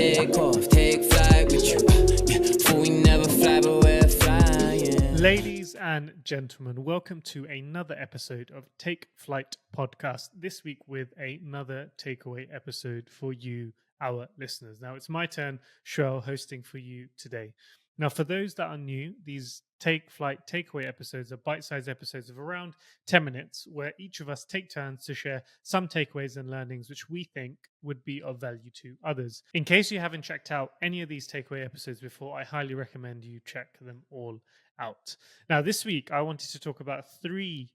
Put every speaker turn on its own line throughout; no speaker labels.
take off, take flight with you. For we never fly, but we're flying.
Ladies and gentlemen, welcome to another episode of Take Flight Podcast. This week with another takeaway episode for you, our listeners. Now, it's my turn, Shuwel, hosting for you today. Now, for those that are new, these Take Flight takeaway episodes are bite-sized episodes of around 10 minutes where each of us take turns to share some takeaways and learnings which we think would be of value to others. In case you haven't checked out any of these takeaway episodes before, I highly recommend you check them all out. Now, this week, I wanted to talk about 3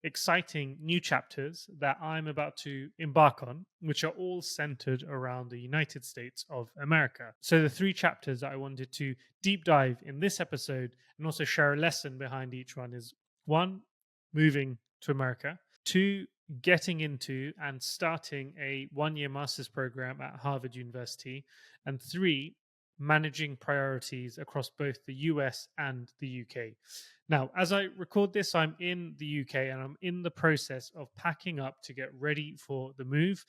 exciting new chapters that I'm about to embark on, which are all centered around the United States of America. So the 3 chapters that I wanted to deep dive in this episode and also share a lesson behind each one is 1, moving to America; 2, getting into and starting a 1-year master's program at Harvard University; and 3, managing priorities across both the US and the UK. Now, as I record this, I'm in the UK and I'm in the process of packing up to get ready for the move.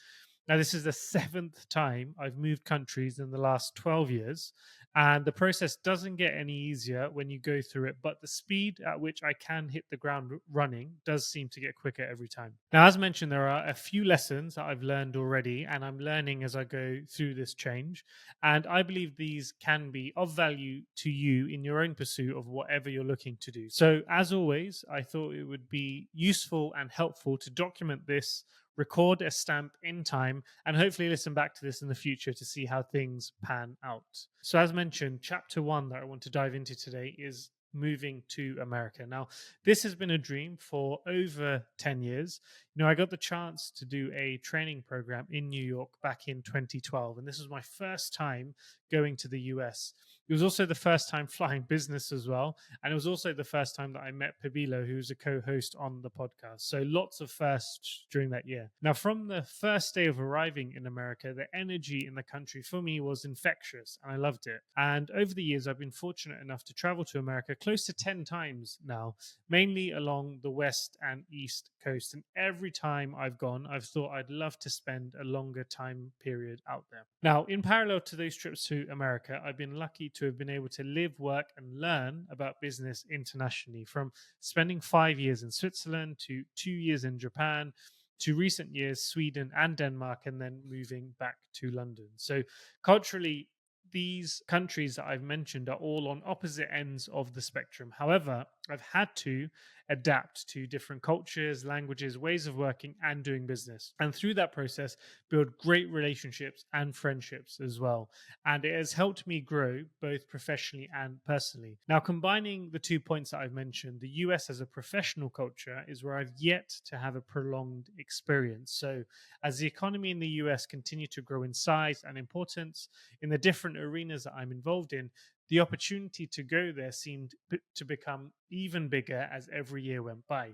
Now, this is the 7th time I've moved countries in the last 12 years, and the process doesn't get any easier when you go through it, but the speed at which I can hit the ground running does seem to get quicker every time. Now, as mentioned, there are a few lessons that I've learned already, and I'm learning as I go through this change, and I believe these can be of value to you in your own pursuit of whatever you're looking to do. So, as always, I thought it would be useful and helpful to document this, record a stamp in time, and hopefully listen back to this in the future to see how things pan out. So, as mentioned, chapter 1 that I want to dive into today is moving to America. Now, this has been a dream for over 10 years. I got the chance to do a training program in New York back in 2012, and this was my first time going to the US. It was also the first time flying business as well, and it was also the first time that I met Pabilo, who's a co-host on the podcast. So lots of firsts during that year. Now, from the first day of arriving in America, the energy in the country for me was infectious, and I loved it. And over the years, I've been fortunate enough to travel to America close to 10 times now, mainly along the west and east coast. And every time I've gone, I've thought I'd love to spend a longer time period out there. Now, in parallel to those trips to America, I've been lucky to have been able to live, work, and learn about business internationally, from spending 5 years in Switzerland to 2 years in Japan to recent years Sweden and Denmark, and then moving back to London. So culturally, these countries that I've mentioned are all on opposite ends of the spectrum. However, I've had to adapt to different cultures, languages, ways of working and doing business. And through that process, build great relationships and friendships as well. And it has helped me grow both professionally and personally. Now, combining the 2 points that I've mentioned, the US as a professional culture is where I've yet to have a prolonged experience. So as the economy in the US continued to grow in size and importance in the different arenas that I'm involved in, the opportunity to go there seemed to become even bigger as every year went by.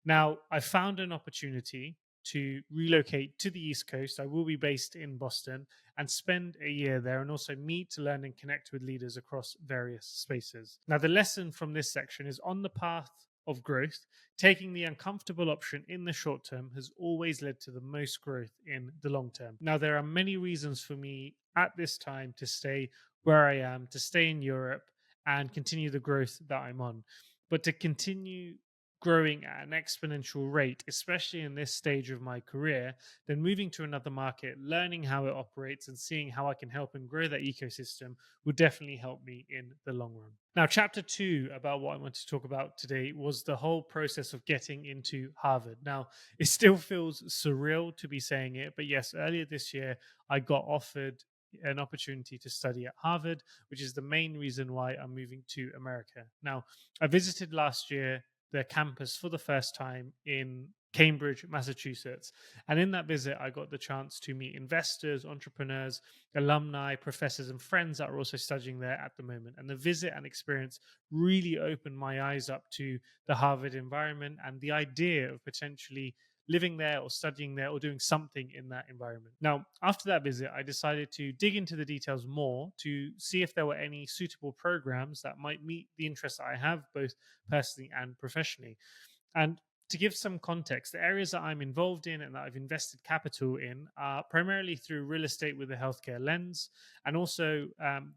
Now, I found an opportunity to relocate to the East Coast. I will be based in Boston and spend a year there, and also meet, learn, and connect with leaders across various spaces. Now, the lesson from this section is on the path of growth, taking the uncomfortable option in the short term has always led to the most growth in the long term. Now, there are many reasons for me at this time to stay where I am, to stay in Europe and continue the growth that I'm on. But to continue growing at an exponential rate, especially in this stage of my career, then moving to another market, learning how it operates and seeing how I can help and grow that ecosystem would definitely help me in the long run. Now, chapter 2 about what I want to talk about today was the whole process of getting into Harvard. Now, it still feels surreal to be saying it, but yes, earlier this year, I got offered an opportunity to study at Harvard, which is the main reason why I'm moving to America. Now, I visited last year their campus for the first time in Cambridge, Massachusetts. And in that visit, I got the chance to meet investors, entrepreneurs, alumni, professors, and friends that are also studying there at the moment. And the visit and experience really opened my eyes up to the Harvard environment and the idea of potentially living there or studying there or doing something in that environment. Now, after that visit, I decided to dig into the details more to see if there were any suitable programs that might meet the interests that I have, both personally and professionally. And To give some context, the areas that I'm involved in and that I've invested capital in are primarily through real estate with a healthcare lens. And also,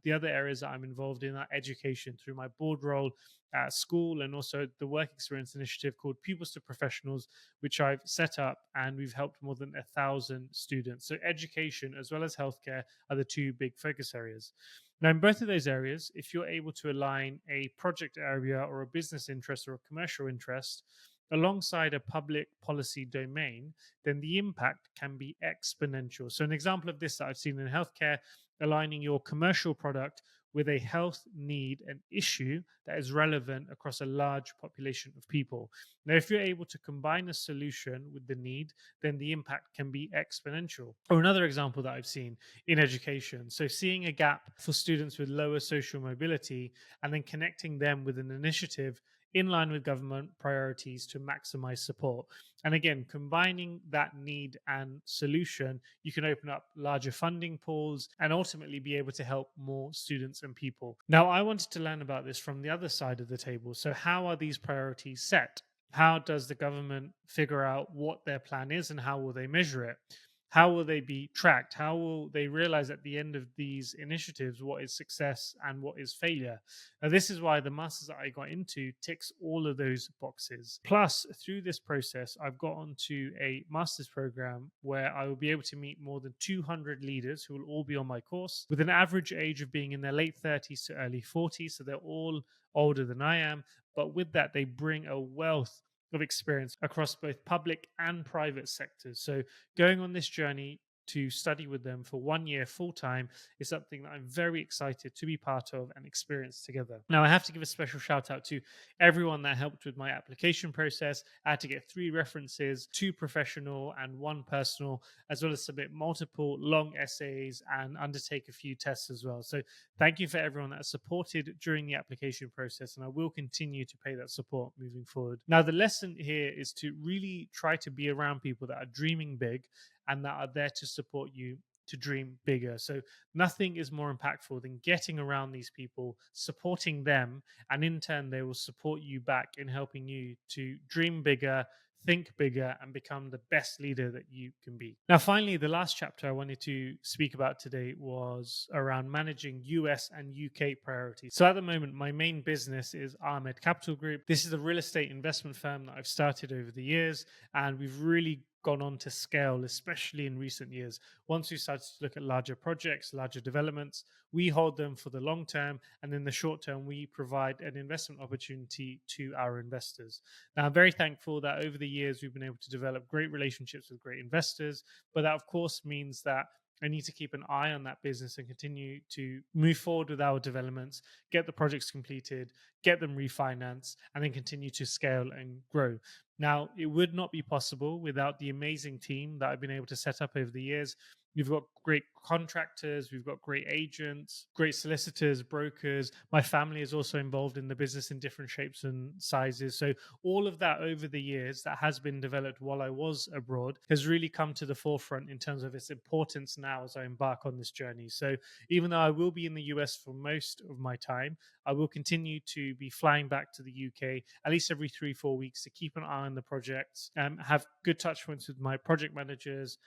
the other areas that I'm involved in are education through my board role at school, and also the work experience initiative called Pupils to Professionals, which I've set up, and we've helped more than 1,000 students. So, education as well as healthcare are the two big focus areas. Now, in both of those areas, if you're able to align a project area or a business interest or a commercial interest alongside a public policy domain, then the impact can be exponential. So, an example of this that I've seen in healthcare, aligning your commercial product with a health need and issue that is relevant across a large population of people. Now, if you're able to combine a solution with the need, then the impact can be exponential. Or another example that I've seen in education. So, seeing a gap for students with lower social mobility and then connecting them with an initiative in line with government priorities to maximize support. And again, combining that need and solution, you can open up larger funding pools and ultimately be able to help more students and people. Now, I wanted to learn about this from the other side of the table. So, how are these priorities set? How does the government figure out what their plan is and how will they measure it? How will they be tracked? How will they realize at the end of these initiatives what is success and what is failure? Now, this is why the masters that I got into ticks all of those boxes. Plus, through this process, I've got onto a master's program where I will be able to meet more than 200 leaders who will all be on my course with an average age of being in their late 30s to early 40s. So they're all older than I am. But with that, they bring a wealth of experience across both public and private sectors. So going on this journey to study with them for 1 year full time is something that I'm very excited to be part of and experience together. Now, I have to give a special shout out to everyone that helped with my application process. I had to get 3 references, 2 professional and 1 personal, as well as submit multiple long essays and undertake a few tests as well. So thank you for everyone that supported during the application process, and I will continue to pay that support moving forward. Now, the lesson here is to really try to be around people that are dreaming big and that are there to support you to dream bigger. So nothing is more impactful than getting around these people, supporting them, and in turn, they will support you back in helping you to dream bigger, think bigger, and become the best leader that you can be. Now, finally, the last chapter I wanted to speak about today was around managing US and UK priorities. So at the moment, my main business is Ahmed Capital Group. This is a real estate investment firm that I've started over the years, and we've really gone on to scale, especially in recent years. Once we started to look at larger projects, larger developments, we hold them for the long term, and in the short term, we provide an investment opportunity to our investors. Now, I'm very thankful that over the years, we've been able to develop great relationships with great investors, but that, of course, means that I need to keep an eye on that business and continue to move forward with our developments, get the projects completed, get them refinanced, and then continue to scale and grow. Now, it would not be possible without the amazing team that I've been able to set up over the years. We've got great contractors, we've got great agents, great solicitors, brokers. My family is also involved in the business in different shapes and sizes. So, all of that over the years that has been developed while I was abroad has really come to the forefront in terms of its importance now as I embark on this journey. So, even though I will be in the US for most of my time, I will continue to be flying back to the UK at least every 3-4 weeks to keep an eye on the projects, have good touch points with my project managers,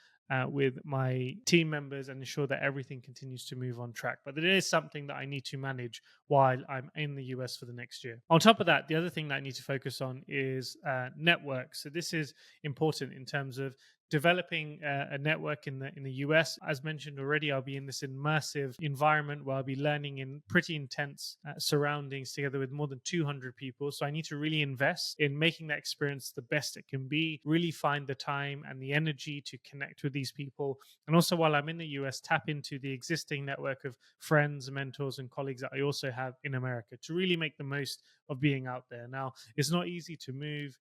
with my team members, and ensure that everything continues to move on track. But it is something that I need to manage while I'm in the US for the next year. On top of that, the other thing that I need to focus on is network. So this is important in terms of developing a network in the US. As mentioned already, I'll be in this immersive environment where I'll be learning in pretty intense surroundings together with more than 200 people. So I need to really invest in making that experience the best it can be, really find the time and the energy to connect with these people. And also, while I'm in the US, tap into the existing network of friends, mentors, and colleagues that I also have in America to really make the most of being out there. Now, it's not easy to move.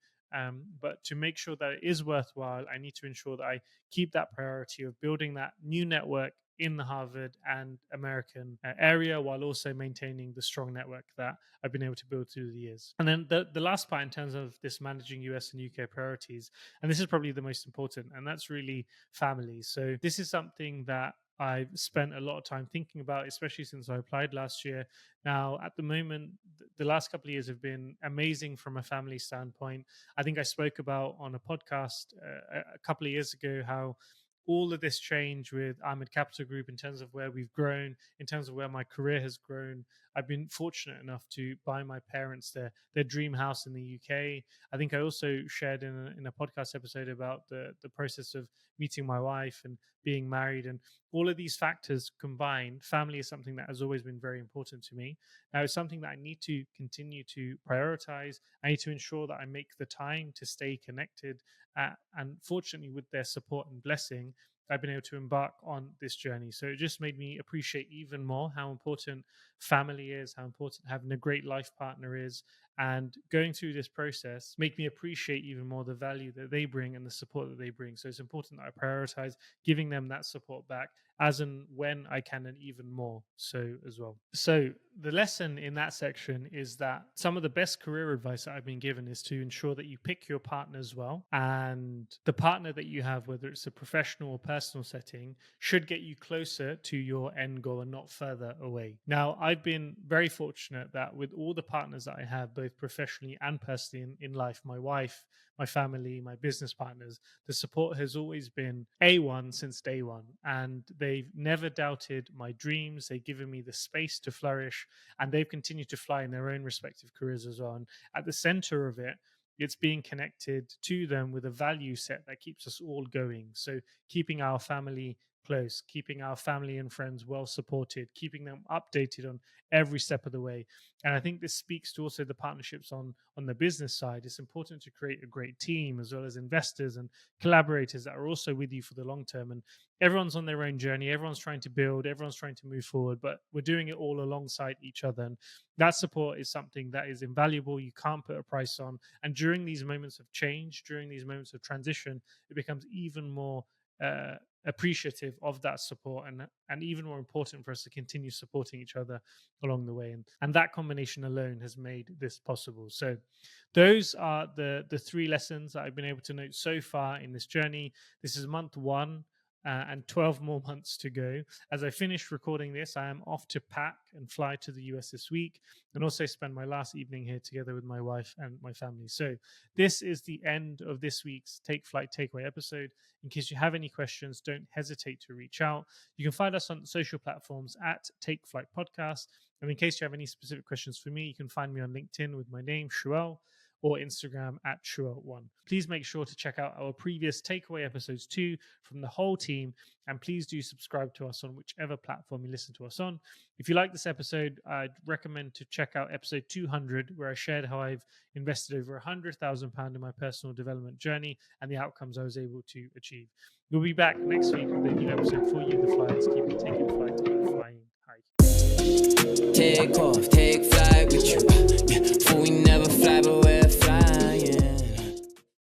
But to make sure that it is worthwhile, I need to ensure that I keep that priority of building that new network in the Harvard and American area, while also maintaining the strong network that I've been able to build through the years. And then the last part in terms of this managing US and UK priorities, and this is probably the most important, and that's really family. So this is something that I've spent a lot of time thinking about, especially since I applied last year. Now, at the moment, the last couple of years have been amazing from a family standpoint. I think I spoke about on a podcast a couple of years ago how all of this change with Ahmed Capital Group in terms of where we've grown, in terms of where my career has grown. I've been fortunate enough to buy my parents their dream house in the UK. I think I also shared in a podcast episode about the process of meeting my wife and being married, and all of these factors combined. Family is something that has always been very important to me. Now it's something that I need to continue to prioritize. I need to ensure that I make the time to stay connected, and fortunately, with their support and blessing, I've been able to embark on this journey. So it just made me appreciate even more how important family is, how important having a great life partner is, and going through this process make me appreciate even more the value that they bring and the support that they bring. So it's important that I prioritize giving them that support back as and when I can, and even more so as well. So the lesson in that section is that some of the best career advice that I've been given is to ensure that you pick your partners well, and the partner that you have, whether it's a professional or personal setting, should get you closer to your end goal and not further away. Now, I've been very fortunate that with all the partners that I have, both professionally and personally in life, my wife, my family, my business partners, the support has always been A1 since day one. And they've never doubted my dreams. They've given me the space to flourish, and they've continued to fly in their own respective careers as well. And at the center of it, it's being connected to them with a value set that keeps us all going. So keeping our family close, keeping our family and friends well supported, keeping them updated on every step of the way. And I think this speaks to also the partnerships on the business side. It's important to create a great team, as well as investors and collaborators that are also with you for the long term. And everyone's on their own journey, everyone's trying to build, everyone's trying to move forward, but we're doing it all alongside each other. And that support is something that is invaluable. You can't put a price on. And during these moments of change, during these moments of transition, it becomes even more appreciative of that support, and even more important for us to continue supporting each other along the way. And that combination alone has made this possible. So those are the three lessons that I've been able to note so far in this journey. This is month one. And 12 more months to go. As I finish recording this, I am off to pack and fly to the US this week, and also spend my last evening here together with my wife and my family. So this is the end of this week's Take Flight Takeaway episode. In case you have any questions, don't hesitate to reach out. You can find us on social platforms at Take Flight Podcast. And in case you have any specific questions for me, you can find me on LinkedIn with my name, Shuwel, or Instagram at Shuwel1. Please make sure to check out our previous takeaway episodes too from the whole team, and please do subscribe to us on whichever platform you listen to us on. If you like this episode, I'd recommend to check out episode 200, where I shared how I've invested over £100,000 in my personal development journey and the outcomes I was able to achieve. We'll be back next week with a new episode for you, the flyers. Keep taking flight and flying high.
Take off.